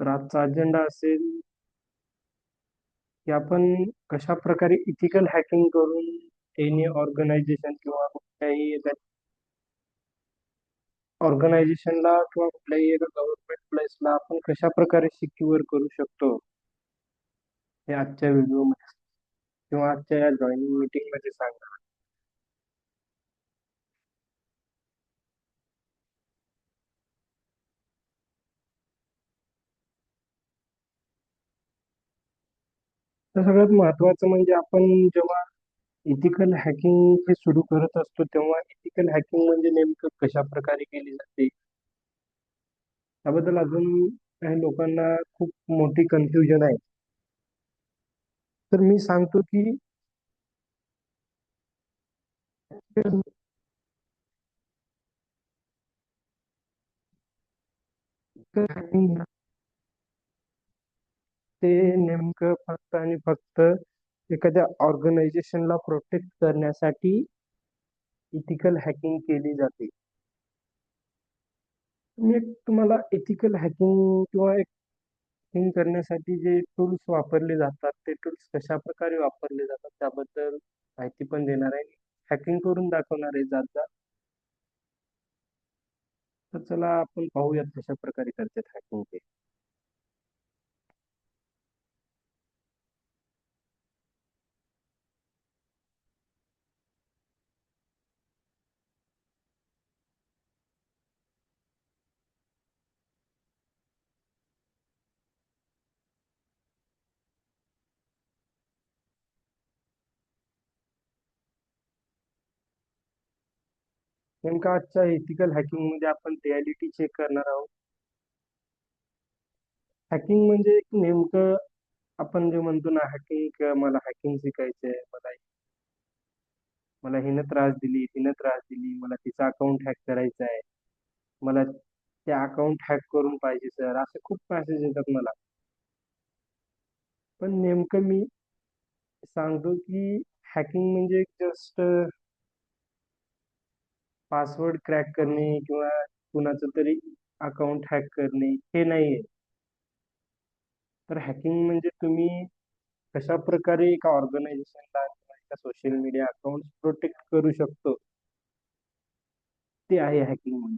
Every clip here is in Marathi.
तर आजचा अजेंडा असेल की आपण कशा प्रकारे इथिकल हॅकिंग करून एनी ऑर्गनायझेशन किंवा कुठल्याही ऑर्गनायझेशनला किंवा कुठल्याही एका गव्हर्नमेंट प्लेसला आपण कशा प्रकारे सिक्युअर करू शकतो हे आजच्या व्हिडिओमध्ये किंवा आजच्या या जॉईनिंग मीटिंग मध्ये सांगा. तर सगळ्यात महत्वाचं म्हणजे आपण जेव्हा इथिकल हॅकिंग हे सुरू करत असतो तेव्हा इथिकल हॅकिंग म्हणजे नेमकं कशा प्रकारे केली जाते त्याबद्दल अजून काही लोकांना खूप मोठी कन्फ्युजन आहे. तर मी सांगतो की हॅकिंग ते नेमकं फक्त आणि फक्त एखाद्या ऑर्गनायझेशनला प्रोटेक्ट करण्यासाठी इथिकल हॅकिंग केली जाते. मी एक तुम्हाला एथिकल हॅकिंग किंवा एक हॅकिंग करण्यासाठी जे टूल्स वापरले जातात ते टूल्स कशा प्रकारे वापरले जातात त्याबद्दल माहिती पण देणार आहे. हॅकिंग करून दाखवणार आहे जात जात. तर चला आपण पाहूयात कशा प्रकारे करतात हॅकिंग ते. नेमका आजच्या एथिकल हॅकिंग मध्ये आपण रियालिटी चेक करणार आहोत. हॅकिंग म्हणजे एक नेमकं आपण जे म्हणतो ना हॅकिंग मला हॅकिंग शिकायचंय मला हिनं त्रास दिली तिनं त्रास दिली मला तिचा अकाउंट हॅक करायचा आहे मला ते अकाउंट हॅक करून पाहिजे सर असे खूप मेसेज येतात मला. पण नेमकं मी सांगतो की हॅकिंग म्हणजे जस्ट पासवर्ड क्रॅक करणे किंवा कुणाचं तरी अकाउंट हॅक करणे हे नाहीये. तर हॅकिंग म्हणजे तुम्ही कशा प्रकारे एका ऑर्गनायझेशनला किंवा एका सोशल मीडिया अकाउंट प्रोटेक्ट करू शकतो ते आहे हॅकिंग म्हणजे.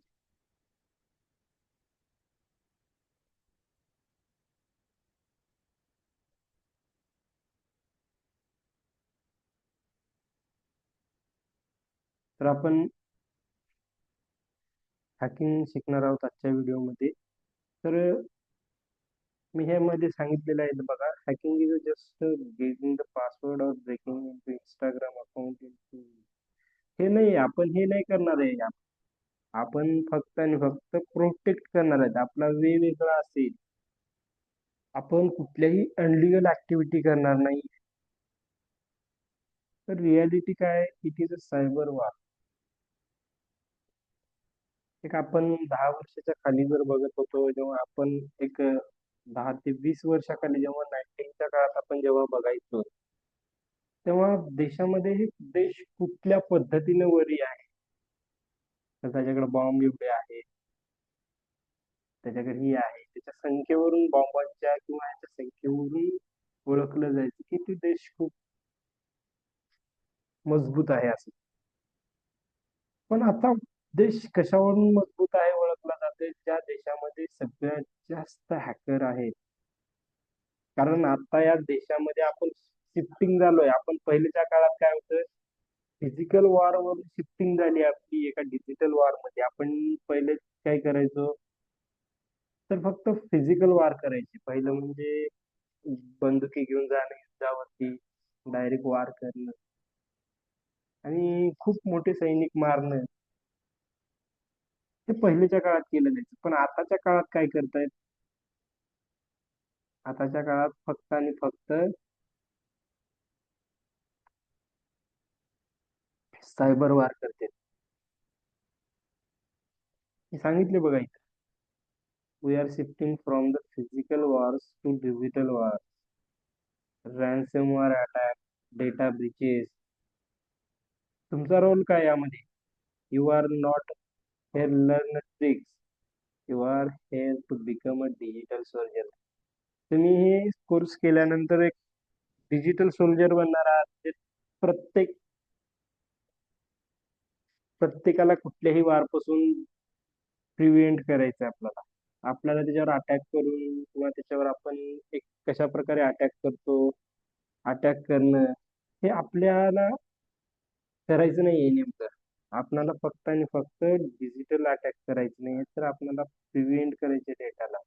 तर आपण हॅकिंग शिकणार आहोत आजच्या व्हिडिओमध्ये. तर मी ह्यामध्ये सांगितलेलं आहे बघा hacking is just getting the password और ब्रेकिंग इनटू इंस्टाग्राम अकाउंट हे नाही आपण हे नाही करणार आहे. आपण फक्त आणि फक्त प्रोटेक्ट करणार आहेत आपला वेगवेगळा असेल. आपण कुठल्याही अनलिगल ऍक्टिव्हिटी करणार नाही. तर रियालिटी काय it is a cyber war. एक आपण 10 वर्षाच्या खाली जर बघत होतो जेव्हा आपण एक 10 ते 20 वर्षाखाली जेव्हा 19च्या काळात आपण जेव्हा बघायचो तेव्हा देशामध्ये हे देश कुठल्या पद्धतीने वरी आहे. तर त्याच्याकडे बॉम्ब एवढे आहे त्याच्याकडे ही आहे त्याच्या संख्येवरून बॉम्बांच्या किंवा याच्या संख्येवरून ओळखलं जायचं की ते देश खूप मजबूत आहे असं. पण आता देश कशावरून मजबूत आहे ओळखला जाते ज्या देशामध्ये सगळ्यात जास्त हॅकर आहेत. कारण आता या देशामध्ये आपण शिफ्टिंग झालोय. आपण पहिल्याच्या काळात काय होतं फिजिकल वॉर वरून शिफ्टिंग झाली आपली एका डिजिटल वॉर मध्ये. आपण पहिले काय करायचो तर फक्त फिजिकल वॉर करायचे. पहिलं म्हणजे बंदुकी घेऊन जाणं युद्धावरती डायरेक्ट वार करणं आणि खूप मोठे सैनिक मारणं हे पहिल्याच्या काळात केलं जायचं. पण आताच्या काळात काय करतायत आताच्या काळात फक्त आणि फक्त सायबर वार करते. मी सांगितले बघा इथं we are shifting from the physical wars to digital war. Ransomware attack data breaches. तुमचा रोल काय यामध्ये you are not here learn tricks you are here to become a digital soldier. तुम्ही हे कोर्स केल्यानंतर एक डिजिटल सोल्जर बनणार आहात. ते प्रत्येक प्रत्येकाला कुठल्याही वारपासून प्रिव्हेंट करायचं आहे आपल्याला. आपल्याला त्याच्यावर अटॅक करून किंवा त्याच्यावर आपण एक कशा प्रकारे अटॅक करतो, अटॅक करणं हे आपल्याला करायचं नाहीये नेमकं. आपल्याला फक्त आणि फक्त डिजिटल अटॅक करायचं नाही, तर आपल्याला प्रिव्हेंट करायचे डेटाला.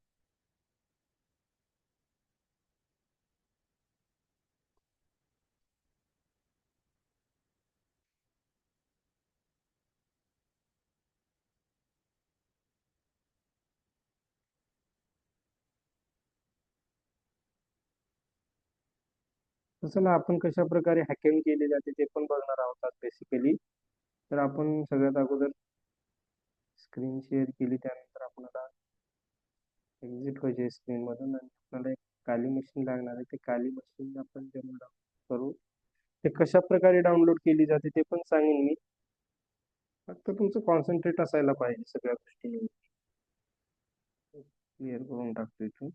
तसं ना, आपण कशा प्रकारे हॅकिंग केली जाते ते पण बघणार आहोत बेसिकली. तर आपण सगळ्यात अगोदर स्क्रीन शेअर केली, त्यानंतर आपल्याला एक्झिट व्हायचे स्क्रीन मधून आणि आपल्याला एक काली मशीन लागणार आहे. ते काली मशीन आपण जेव्हा करू, ते कशा प्रकारे डाउनलोड केली जाते ते पण सांगेन मी. फक्त तुमचं कॉन्सन्ट्रेट असायला पाहिजे सगळ्या गोष्टी. क्लिअर करून टाकतो इथून.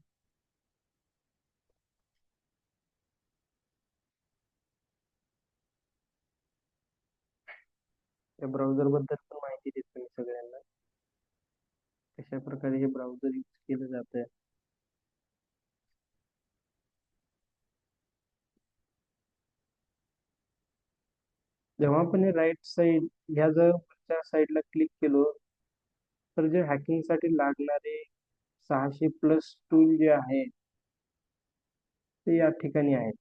त्या ब्राउझर बद्दल पण माहिती देतो मी सगळ्यांना, कशा प्रकारे हे ब्राउझर यूज केलं जातं. जेव्हा आपण हे राईट साईड ह्या जर वरच्या साईडला क्लिक केलो, तर जे हॅकिंगसाठी लागणारे 600+ टूल जे आहेत ते या ठिकाणी आहेत.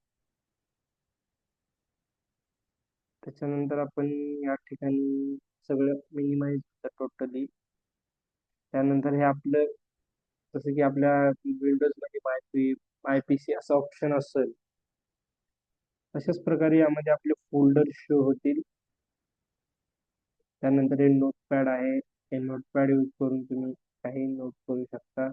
त्याच्यानंतर आपण या ठिकाणी सगळं मिनिमाइज होतं टोटली. त्यानंतर हे आपलं, जसं की आपल्या विंडोज मध्ये माय पीसी असं ऑप्शन असेल, तशाच प्रकारे यामध्ये आपले फोल्डर शो होतील. त्यानंतर हे नोटपॅड आहे, हे नोटपॅड यूज करून तुम्ही काही नोट करू शकता.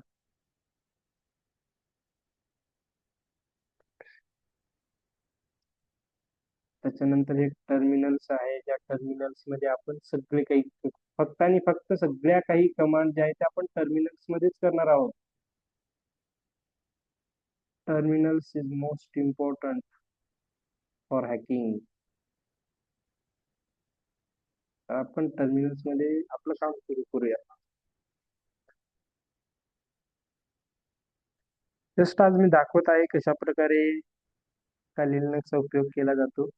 त्याच्यानंतर हे टर्मिनल्स आहे, ज्या टर्मिनल्स मध्ये आपण सगळे काही, फक्त आणि फक्त सगळ्या काही कमांड ज्या आहेत त्या आपण टर्मिनल्स मध्येच करणार आहोत. Terminals is most important for hacking. आपण टर्मिनल्स मध्ये आपलं काम सुरू करूया. जस्ट आज मी दाखवत आहे कशा प्रकारे का लिनक्सचा उपयोग केला जातो.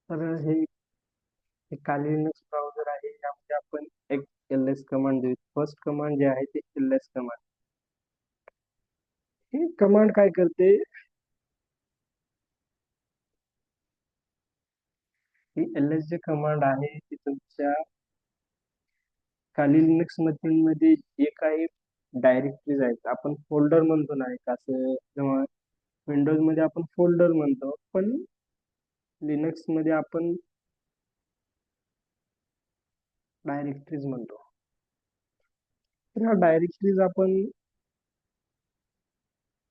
तर हे काली लिनक्स ब्राउझर आहे, यामध्ये आपण एक एल एस कमांड देऊ. फर्स्ट कमांड जे आहे ते एल एस कमांड. ही कमांड काय करते, ही एल एस जे कमांड आहे ती तुमच्या खाली लिनक्स मध्ये जे काही डायरेक्टरीज आहेत, आपण फोल्डर म्हणतो ना एक असं, जेव्हा विंडोज मध्ये आपण फोल्डर म्हणतो, पण लिनक्स मध्ये आपण डायरेक्टरीज म्हणतो. तर ह्या डायरेक्टरीज आपण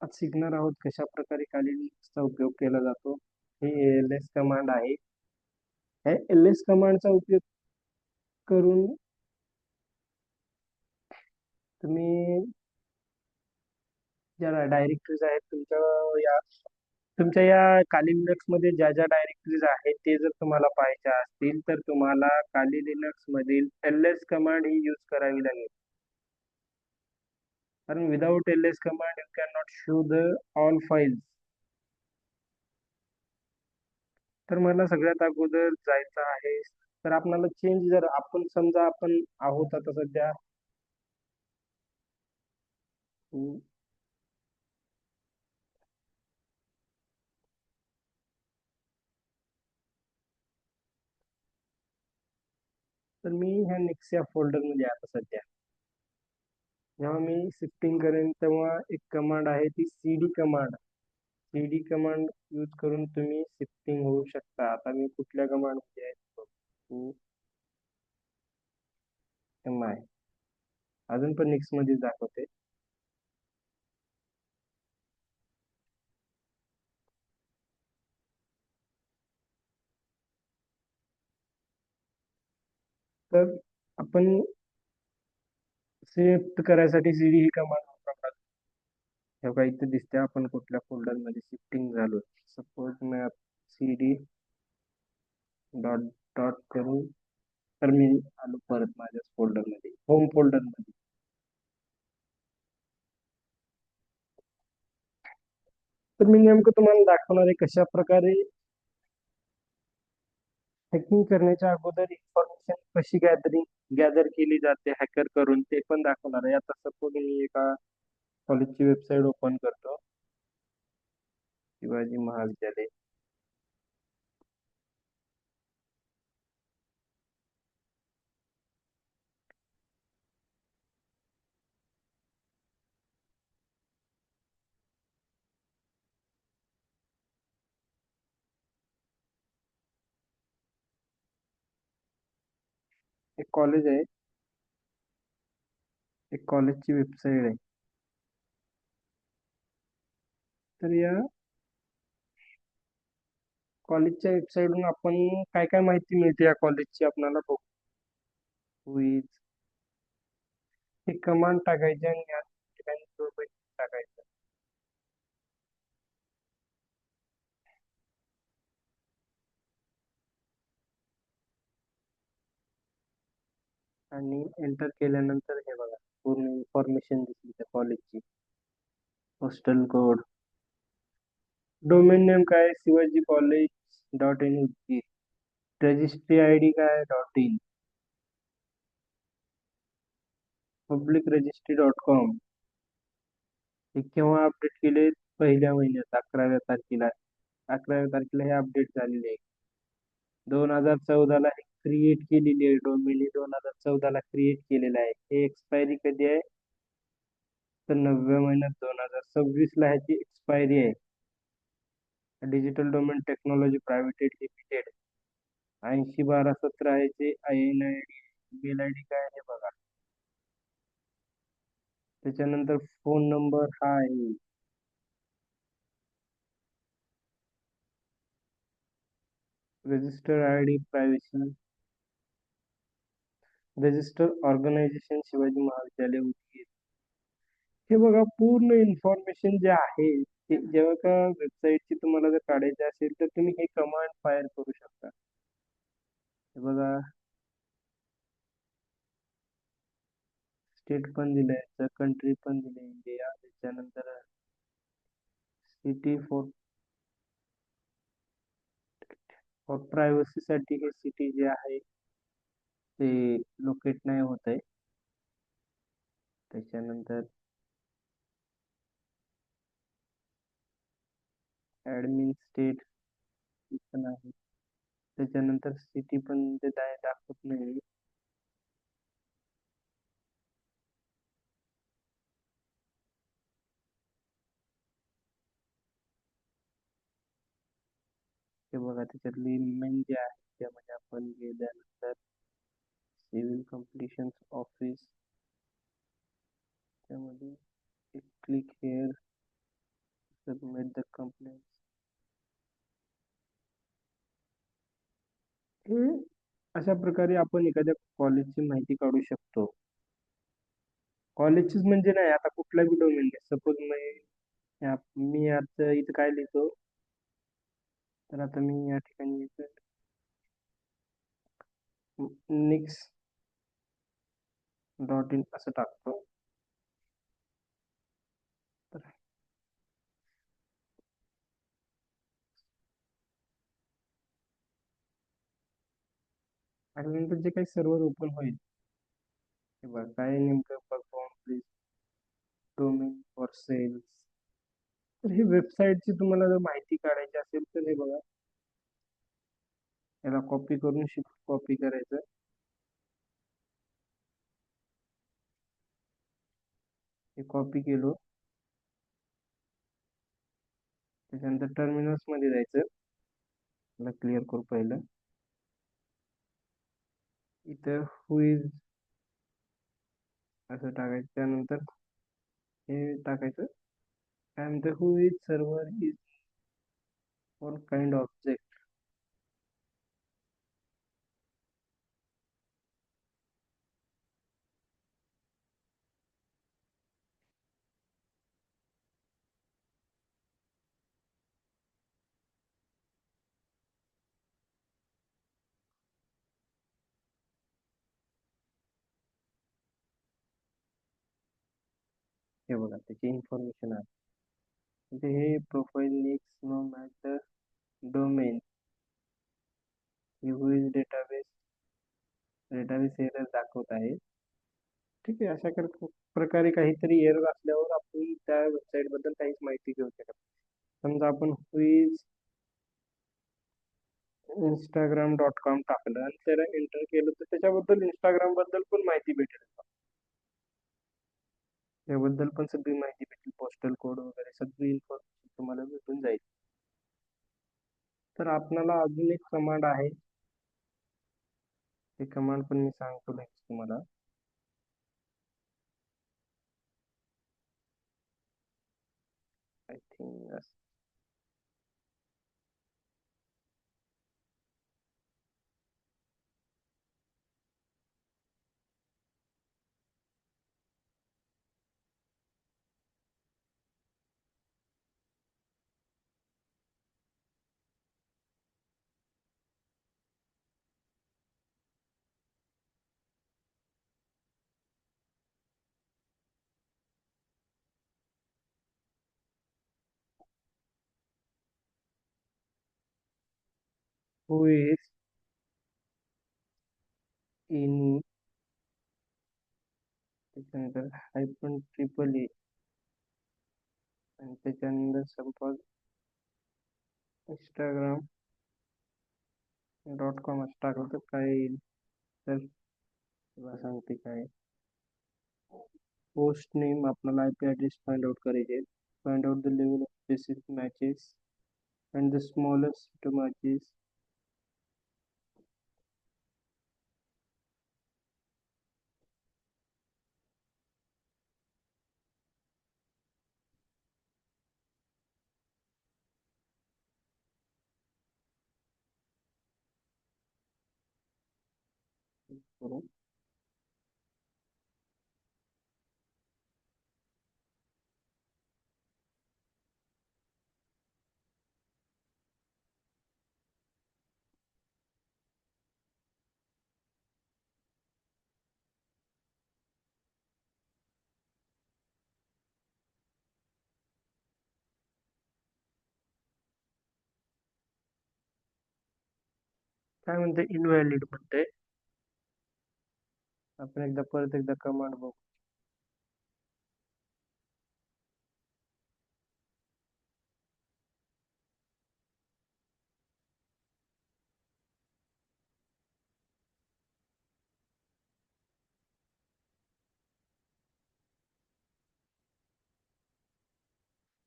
आज शिकणार आहोत कशा प्रकारे खाली लिनक्सचा उपयोग केला जातो. हे एल एस कमांड आहे. ह्या एल एस कमांडचा उपयोग करून तुम्ही ज्या डायरेक्टरीज आहेत तुमच्या या काली लिनक्स मध्ये ज्या ज्या डायरेक्टरीज आहेत ते जर तुम्हाला पाहायच्या असतील, तर तुम्हाला काली लिनक्स मधील एल एस कमांड ही यूज करावी लागेल. कारण without L S command you can not show the all files. तर मला सगळ्यात अगोदर जायचं आहे. तर आपल्याला चेंज, जर आपण समजा आपण आहोत आता सध्या तर मी ह्या नेक्स्ट या फोल्डरमध्ये आहे आता सध्या. जेव्हा मी शिफ्टिंग करेन तेव्हा एक कमांड आहे ती cd command. cd command use करून तुम्ही शिफ्टिंग होऊ शकता. आता मी कुठल्या कमांड मध्ये आहे बघू. mi अजून पण नेक्स्ट मध्ये दाखवते. तर आपण शिफ्ट करायसाठी cd ही कमांड वापरतात. तेव्हा इथे दिसते आपण कुठल्या फोल्डर मध्ये शिफ्टिंग झालो. सपोज मी cd डॉट डॉट करू तर मी आलो परत माझ्या फोल्डर मध्ये, होम फोल्डर मध्ये. तर मी नेमकं तुम्हाला दाखवणार आहे कशा प्रकारे हॅकिंग करण्याच्या अगोदर इन्फॉर्मेशन कशी गॅदर केली जाते हॅकर करून, ते पण दाखवणार आहे. आता सपोज मी एका कॉलेजची वेबसाईट ओपन करतो, शिवाजी महाविद्यालय. एक कॉलेज आहे, एक कॉलेजची वेबसाईट आहे. तर या कॉलेजच्या वेबसाईटवरून आपण काय काय माहिती मिळते या कॉलेजची आपल्याला बघू. क्विज हे कमांड टाकायचे आणि या ठिकाणी टाकायचं. आणि एंटर केल्यानंतर हे बघा पूर्ण इन्फॉर्मेशन दिसली त्या कॉलेजची. हॉस्टेल कोड, डोमेन नेम काय Shivaji college .in, registry I D काय .in, पब्लिक रजिस्ट्री.com. हे केव्हा अपडेट केले? पहिल्या महिन्यात 11व्या तारखेला. 11व्या तारखेला हे अपडेट झालेले आहे. 2014ला हे क्रिएट केलेली आहे डोमेन, 2014ला क्रिएट केलेलं आहे. हे एक्सपायरी कधी आहे? तर 9व्या महिन्यात 2026ला ह्याची एक्सपायरी आहे. Digital domain technology private limited. 801217 आहे ते INID. मेल आय डी काय आहे बघा. त्याच्यानंतर फोन नंबर हा आहे. Register I D privacy, register organization Shivaji Mahavidyalaya Udgir. हे बघा पूर्ण इन्फॉर्मेशन जे आहे ते जेव्हा का वेबसाईटची तुम्हाला जर काढायची असेल तर तुम्ही हे कमांड फायर करू शकता. हे बघा स्टेट पण दिलंय, तर कंट्री पण दिले इंडिया. त्याच्यानंतर सिटी फॉर प्रायव्हसीसाठी हे सिटी जे आहे ते लोकेट नाही होत आहे. त्याच्यानंतर ऍडमिन स्टेट पण आहे. त्याच्यानंतर सिटी पण ते दाखवत नाही. ते बघा त्याच्यातली मेन जे आहे त्यामध्ये आपण गेल्यानंतर सिव्हिल कम्प्लिशन ऑफिस, त्यामध्ये click here submit the complaint. हे अशा प्रकारे आपण एखाद्या कॉलेजची माहिती काढू शकतो. कॉलेजचीच म्हणजे नाही, आता कुठला बी डोमेन घ्या. सपोज मी आता इथं काय लिहितो, तर आता मी या ठिकाणी निक्स.in असं टाकतो. तर आणि नंतर जे काही सर्व्हर ओपन होईल हे बघा काय नेमकं perform please domain for sales. तर ही वेबसाईटची तुम्हाला जर माहिती काढायची असेल तर हे बघा, याला कॉपी करून शिफ्ट कॉपी करायचं. हे कॉपी केलो. त्याच्यानंतर टर्मिनल्स मध्ये जायचं. मला क्लिअर करू पहिलं. इथं हु इज असं टाकायचं. त्यानंतर हे टाकायचं. त्यानंतर who is server is all kind object. हे बघा त्याची इन्फॉर्मेशन आहे. म्हणजे हे profile next no matter domain who is database error दाखवत आहे. ठीक आहे. अशा प्रकारे काहीतरी एरर असल्यावर आपण त्या वेबसाईट बद्दल काहीच माहिती घेऊ शकत. समजा आपण हुईज Instagram.com टाकलं आणि त्याला एंटर केलं तर त्याच्याबद्दल इंस्टाग्राम बद्दल पण माहिती भेटेल. त्याबद्दल पण सगळी माहिती भेटेल. पोस्टल कोड वगैरे सगळी इन्फॉर्मेशन तुम्हाला भेटून जाईल. तर आपल्याला अजून एक कमांड आहे. ते कमांड पण मी सांगतो लगेच तुम्हाला. I think who is in त्याच्यानंतर हायफन ट्रिपल ए आणि त्याच्यानंतर संपल Instagram.com असं टाकलं तर काय येईल. तर तुला सांगते काय. पोस्ट नेम आपल्याला आयपी ॲड्रेस फाइंड आउट करायचे. Find out the level of specific matches and the smallest matches. काय म्हणते इनव्हॅलिड म्हणते. आपण परत एकदा कमांड बघू.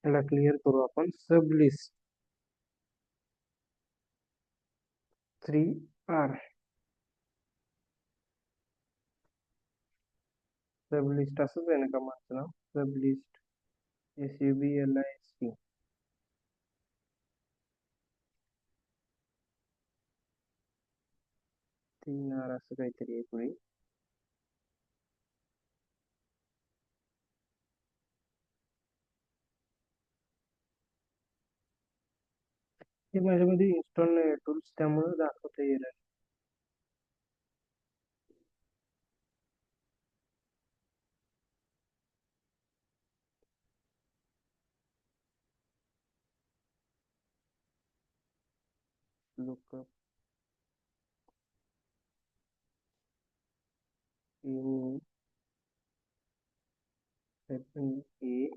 त्याला क्लिअर करू आपण. सब लिस्ट 3R सब लिस्ट असंच आहे ना कमांडचं नाव. सब लिस्ट SUBLIST 3R असं काहीतरी आहे पुढे. हे माझ्यामध्ये इन्स्टॉल नाही टूल्स त्यामुळे दाखवता येईल. लुकअप इन ए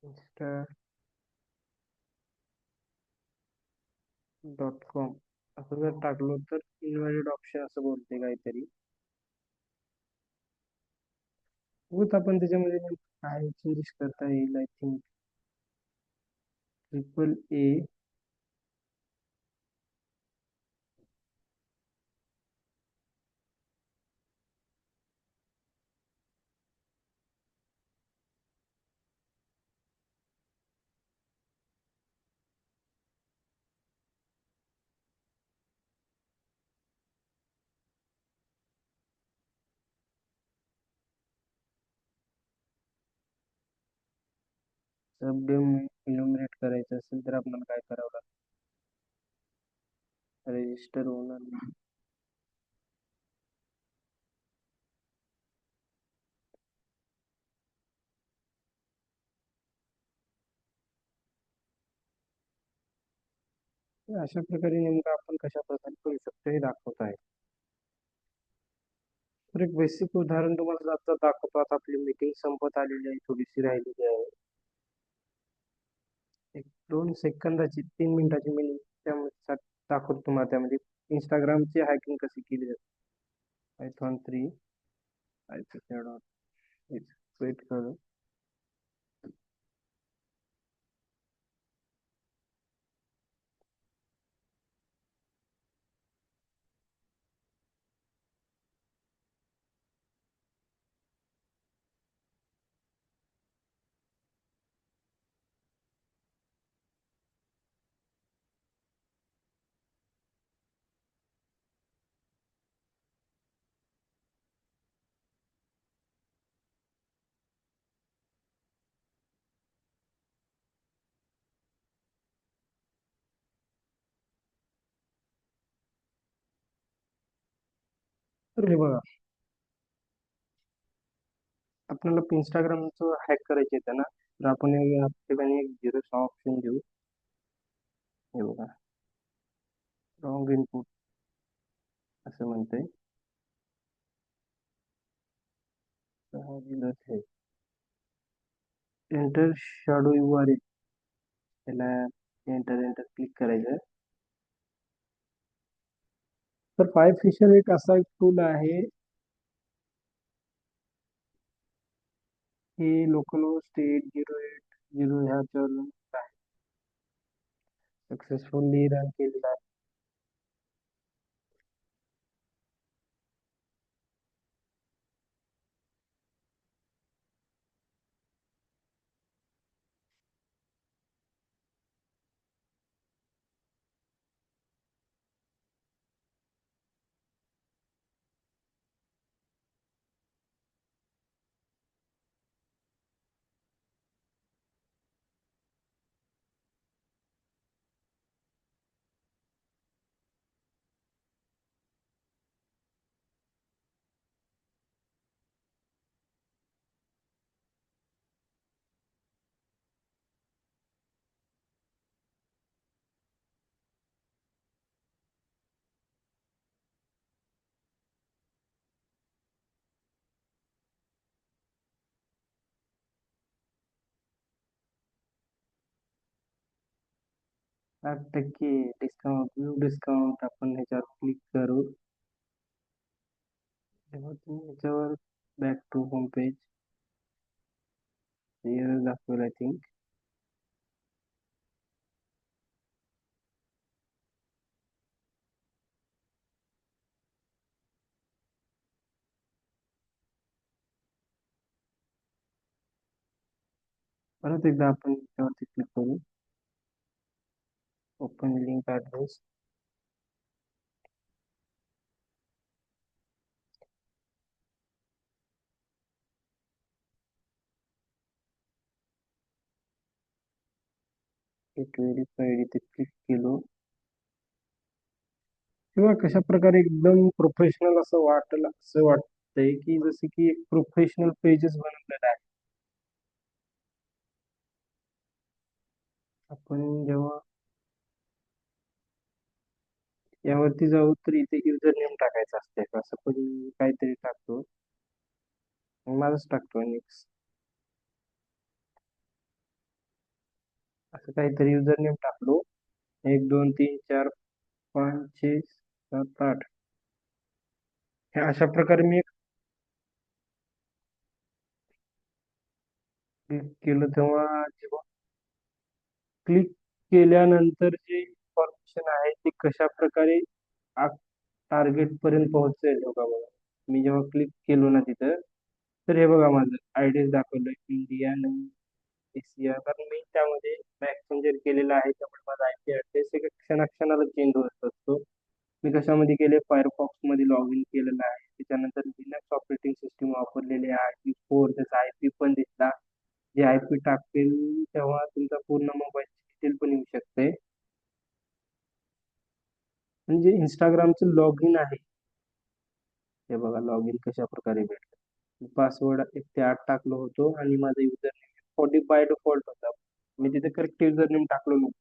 insta.com असं जर टाकलो तर इनव्हॅलिड ऑप्शन असं बोलते काहीतरी. बघूत आपण त्याच्यामध्ये नेमकं काय चेंजेस करता येईल. आय थिंक AAA सबडोम इल्युमिनेट करायचं असेल तर आपल्याला काय करावं लागतं? रजिस्टर होणार नाही. तर अशा प्रकारे नेमकं आपण कशा प्रकारे करू शकतो हे दाखवत आहे. तर एक बेसिक उदाहरण तुम्हाला आता दाखवतो. आता आपली मीटिंग संपत आलेली आहे, थोडीशी राहिलेली आहे. एक 2 सेकंदाची 3 मिनिटाची मिनिंग त्यामध्ये दाखवतो तुम्हाला. त्यामध्ये इंस्टाग्रामची हॅकिंग कशी केली जाते. Python 3 वेट करू. तर हे बघा, आपल्याला इंस्टाग्रामचं हॅक करायचे आहे ना, तर आपण या ठिकाणी एक झिरोचा ऑप्शन देऊ. हे बघा, रॉंग इनपुट असं म्हणतंय. एंटर शॅडो URL, त्याला एंटर एंटर क्लिक करायचं. तर पायफिशर एक असा एक टूल आहे, हे लोकल होस्ट 8080 ह्याच्यावरून सक्सेसफुली रन केलेला आहे. आठ टक्के डिस्काउंट, न्यू डिस्काउंट आपण ह्याच्यावर क्लिक करू. तेव्हा तुम्ही ह्याच्यावर बॅक टू होम पेज दाखवेल आय थिंक. परत एकदा आपण त्यावरती क्लिक करू. Open link address. Get verified इथे क्लिक केलो. किंवा कशा प्रकारे एकदम प्रोफेशनल असं वाटलं, असं वाटतंय की जसे की एक प्रोफेशनल पेजेस बनवलेलं आहे. आपण जेव्हा यावरती जाऊ तर इथे युजर नेम टाकायचं असते, असं पण काहीतरी टाकतो. माझंच टाकतो नेक्स्ट, असं काहीतरी युजर नेम टाकलो. 1 2 3 4 5, 6, 7, 8 हे अशा प्रकारे मी क्लिक केलं तेव्हा जेव्हा क्लिक केल्यानंतर जे इन्फॉर्मेशन आहे ते कशा प्रकारे टार्गेट पर्यंत पोहोचेल बघा बघा. मी जेव्हा क्लिक केलो ना तिथं, तर हे बघा माझं ऍड्रेस दाखवलं इंडिया नाही एशिया, कारण मी त्यामध्ये मॅक्सेंजर केलेलं आहे त्यामुळे माझा आयपी ऍड्रेस एक क्षणाक्षणाला चेंज होत असतो. मी कशामध्ये केले, फायरफॉक्स मध्ये लॉग इन केलेलं आहे, त्याच्यानंतर लिनक्स ऑपरेटिंग सिस्टीम वापरलेले आहे, IP4 त्याचा आयपी पण दिसला. जे आयपी टाकतील तेव्हा तुमचा पूर्ण मोबाईल डिटेल पण येऊ शकते. म्हणजे इंस्टाग्रामचं लॉग इन आहे, हे बघा लॉग इन कशा प्रकारे भेटलं. पासवर्ड 1 ते 8 टाकलो होतो आणि माझा युजर नेम 45 डिफॉल्ट होता. मी तिथे करेक्ट युजर नेम टाकलो नव्हतं.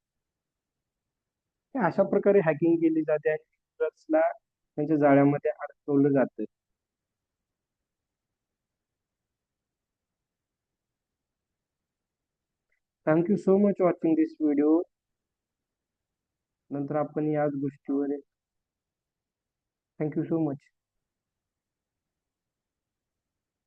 हे अशा प्रकारे हॅकिंग केली जाते आणि युजर्सला त्यांच्या जाळ्यामध्ये अडकवलं जातं. थँक्यू सो मच वॉचिंग दिस व्हिडिओ. नंतर आपण याच गोष्टीवर थँक्यू सो मच.